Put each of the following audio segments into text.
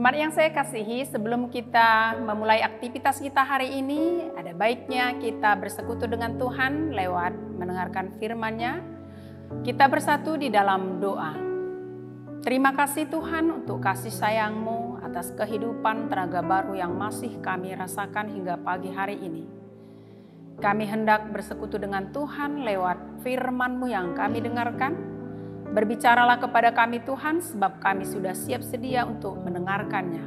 Jemaat yang saya kasihi, sebelum kita memulai aktivitas kita hari ini, ada baiknya kita bersekutu dengan Tuhan lewat mendengarkan firman-Nya. Kita bersatu di dalam doa. Terima kasih Tuhan untuk kasih sayang-Mu atas kehidupan tenaga baru yang masih kami rasakan hingga pagi hari ini. Kami hendak bersekutu dengan Tuhan lewat firman-Mu yang kami dengarkan. Berbicaralah kepada kami Tuhan, sebab kami sudah siap sedia untuk mendengarkannya.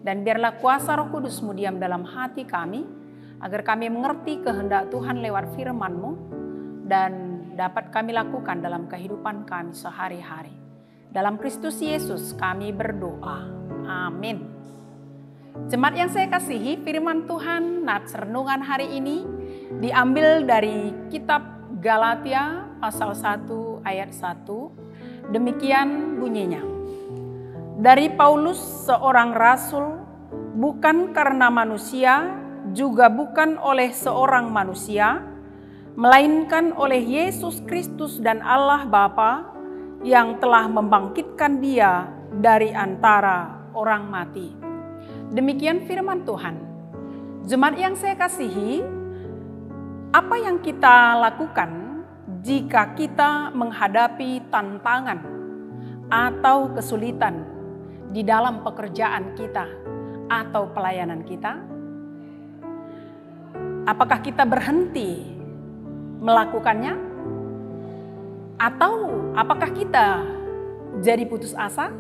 Dan biarlah kuasa Roh Kudus-Mu diam dalam hati kami, agar kami mengerti kehendak Tuhan lewat firman-Mu, dan dapat kami lakukan dalam kehidupan kami sehari-hari. Dalam Kristus Yesus kami berdoa. Amin. Jemaat yang saya kasihi, firman Tuhan nats renungan hari ini diambil dari kitab Galatia pasal 1 ayat 1. Demikian bunyinya. Dari Paulus, seorang rasul, bukan karena manusia, juga bukan oleh seorang manusia, melainkan oleh Yesus Kristus dan Allah Bapa yang telah membangkitkan Dia dari antara orang mati. Demikian firman Tuhan. Jemaat yang saya kasihi, apa yang kita lakukan jika kita menghadapi tantangan atau kesulitan di dalam pekerjaan kita atau pelayanan kita? Apakah kita berhenti melakukannya? Atau apakah kita jadi putus asa?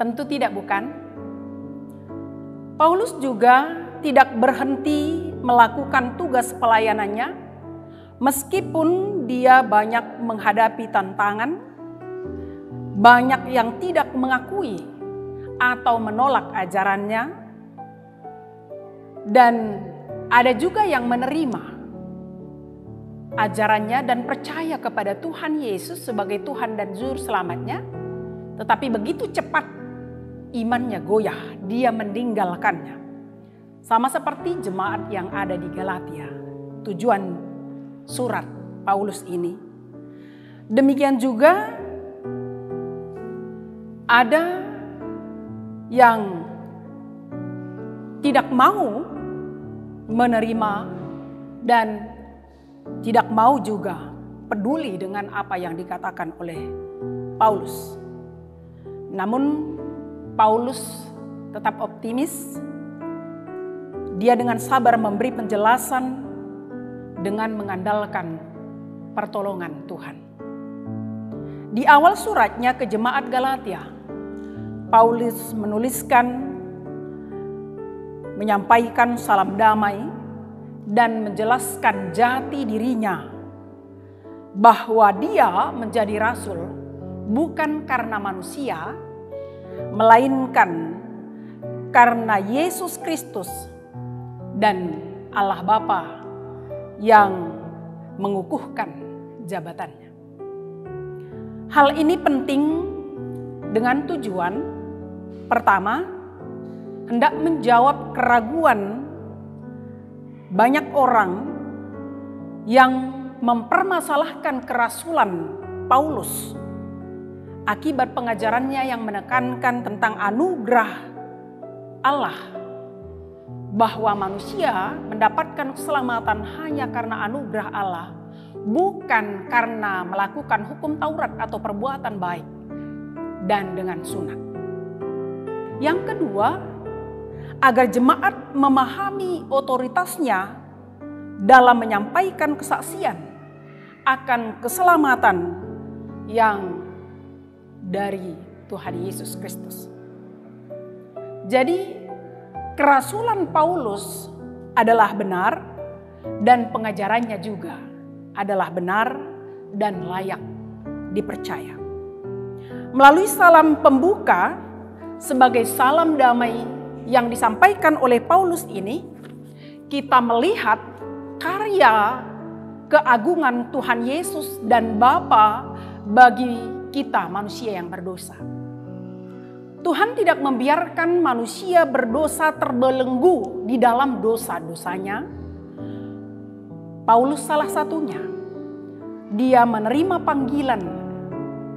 Tentu tidak, bukan? Paulus juga tidak berhenti melakukan tugas pelayanannya, meskipun dia banyak menghadapi tantangan, banyak yang tidak mengakui atau menolak ajarannya, dan ada juga yang menerima ajarannya dan percaya kepada Tuhan Yesus sebagai Tuhan dan Juru Selamatnya, tetapi begitu cepat imannya goyah, dia meninggalkannya. Sama seperti jemaat yang ada di Galatia, tujuan surat Paulus ini. Demikian juga ada yang tidak mau menerima dan tidak mau juga peduli dengan apa yang dikatakan oleh Paulus. Namun Paulus tetap optimis. Dia dengan sabar memberi penjelasan dengan mengandalkan pertolongan Tuhan. Di awal suratnya ke jemaat Galatia, Paulus menyampaikan salam damai dan menjelaskan jati dirinya bahwa dia menjadi rasul bukan karena manusia, melainkan karena Yesus Kristus dan Allah Bapa yang mengukuhkan jabatannya. Hal ini penting dengan tujuan pertama, hendak menjawab keraguan banyak orang yang mempermasalahkan kerasulan Paulus akibat pengajarannya yang menekankan tentang anugerah Allah, bahwa manusia mendapatkan keselamatan hanya karena anugerah Allah, bukan karena melakukan hukum Taurat atau perbuatan baik dan dengan sunat. Yang kedua, agar jemaat memahami otoritasnya dalam menyampaikan kesaksian akan keselamatan yang dari Tuhan Yesus Kristus. Jadi kerasulan Paulus adalah benar dan pengajarannya juga adalah benar dan layak dipercaya. Melalui salam pembuka sebagai salam damai yang disampaikan oleh Paulus ini, kita melihat karya keagungan Tuhan Yesus dan Bapa bagi kita manusia yang berdosa. Tuhan tidak membiarkan manusia berdosa terbelenggu di dalam dosa-dosanya. Paulus salah satunya. Dia menerima panggilan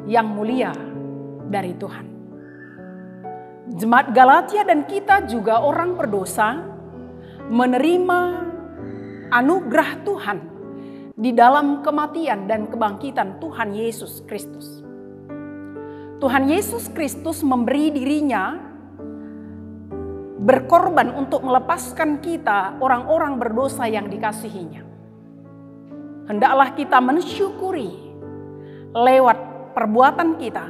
yang mulia dari Tuhan. Jemaat Galatia dan kita juga orang berdosa menerima anugerah Tuhan di dalam kematian dan kebangkitan Tuhan Yesus Kristus. Tuhan Yesus Kristus memberi dirinya berkorban untuk melepaskan kita orang-orang berdosa yang dikasihinya. Hendaklah kita mensyukuri lewat perbuatan kita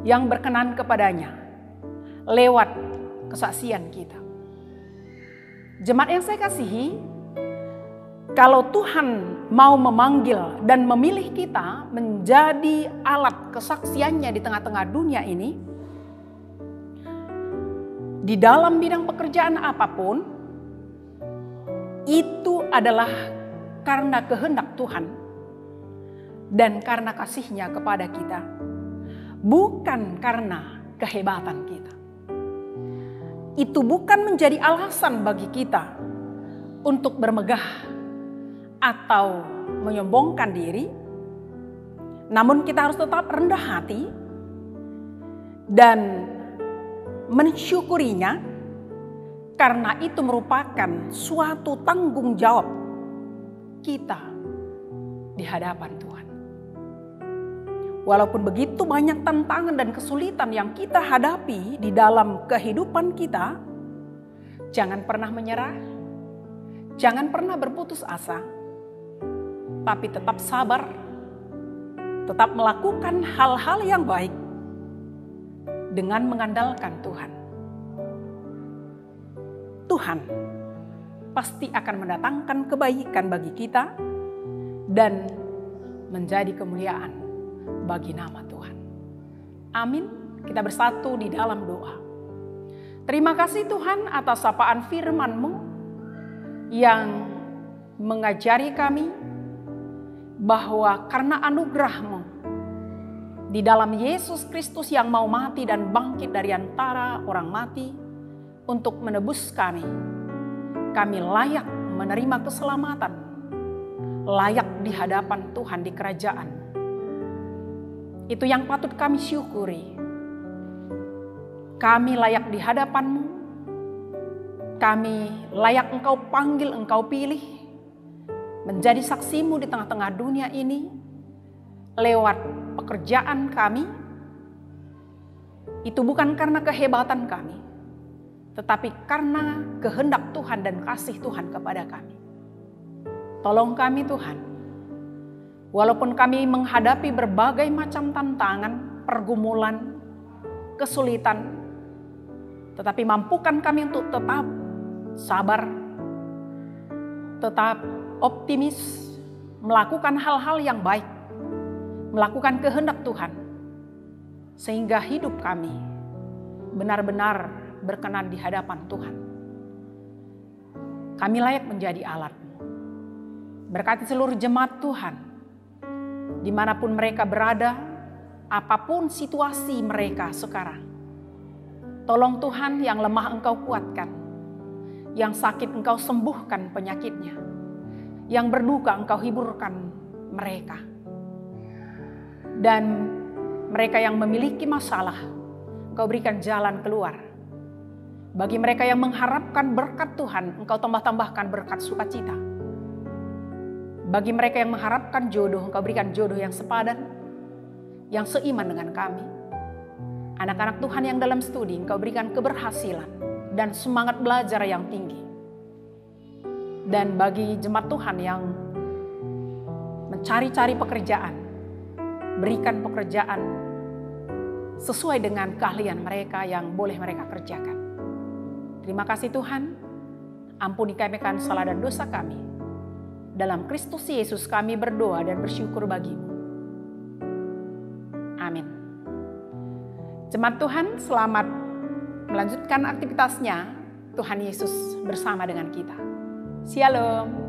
yang berkenan kepadanya, lewat kesaksian kita. Jemaat yang saya kasihi, kalau Tuhan mau memanggil dan memilih kita menjadi alat kesaksiannya di tengah-tengah dunia ini, di dalam bidang pekerjaan apapun, itu adalah karena kehendak Tuhan dan karena kasih-Nya kepada kita, bukan karena kehebatan kita. Itu bukan menjadi alasan bagi kita untuk bermegah atau menyombongkan diri, namun kita harus tetap rendah hati dan mensyukurinya, karena itu merupakan suatu tanggung jawab kita di hadapan Tuhan. Walaupun begitu banyak tantangan dan kesulitan yang kita hadapi di dalam kehidupan kita, jangan pernah menyerah, jangan pernah berputus asa, tapi tetap sabar, tetap melakukan hal-hal yang baik dengan mengandalkan Tuhan. Tuhan pasti akan mendatangkan kebaikan bagi kita dan menjadi kemuliaan bagi nama Tuhan. Amin. Kita bersatu di dalam doa. Terima kasih Tuhan atas sapaan firman-Mu yang mengajari kami bahwa karena anugerah-Mu di dalam Yesus Kristus yang mau mati dan bangkit dari antara orang mati untuk menebus kami layak menerima keselamatan, layak di hadapan Tuhan di kerajaan. Itu yang patut kami syukuri. Kami layak di hadapan-Mu, kami layak Engkau panggil, Engkau pilih menjadi saksi-Mu di tengah-tengah dunia ini lewat pekerjaan kami. Itu bukan karena kehebatan kami, tetapi karena kehendak Tuhan dan kasih Tuhan kepada kami. Tolong kami Tuhan, walaupun kami menghadapi berbagai macam tantangan, pergumulan, kesulitan, tetapi mampukan kami untuk tetap sabar, tetap optimis, melakukan hal-hal yang baik, melakukan kehendak Tuhan, sehingga hidup kami benar-benar berkenan di hadapan Tuhan. Kami layak menjadi alat-Mu. Berkati seluruh jemaat Tuhan, dimanapun mereka berada, apapun situasi mereka sekarang. Tolong Tuhan, yang lemah Engkau kuatkan, yang sakit Engkau sembuhkan penyakitnya, yang berduka Engkau hiburkan mereka. Dan mereka yang memiliki masalah, Engkau berikan jalan keluar. Bagi mereka yang mengharapkan berkat Tuhan, Engkau tambah-tambahkan berkat sukacita. Bagi mereka yang mengharapkan jodoh, Engkau berikan jodoh yang sepadan, yang seiman dengan kami. Anak-anak Tuhan yang dalam studi, Engkau berikan keberhasilan dan semangat belajar yang tinggi. Dan bagi jemaat Tuhan yang mencari-cari pekerjaan, berikan pekerjaan sesuai dengan keahlian mereka yang boleh mereka kerjakan. Terima kasih Tuhan, ampuni kami akan salah dan dosa kami. Dalam Kristus Yesus kami berdoa dan bersyukur bagi-Mu. Amin. Jemaat Tuhan, selamat melanjutkan aktivitasnya. Tuhan Yesus bersama dengan kita. Shalom.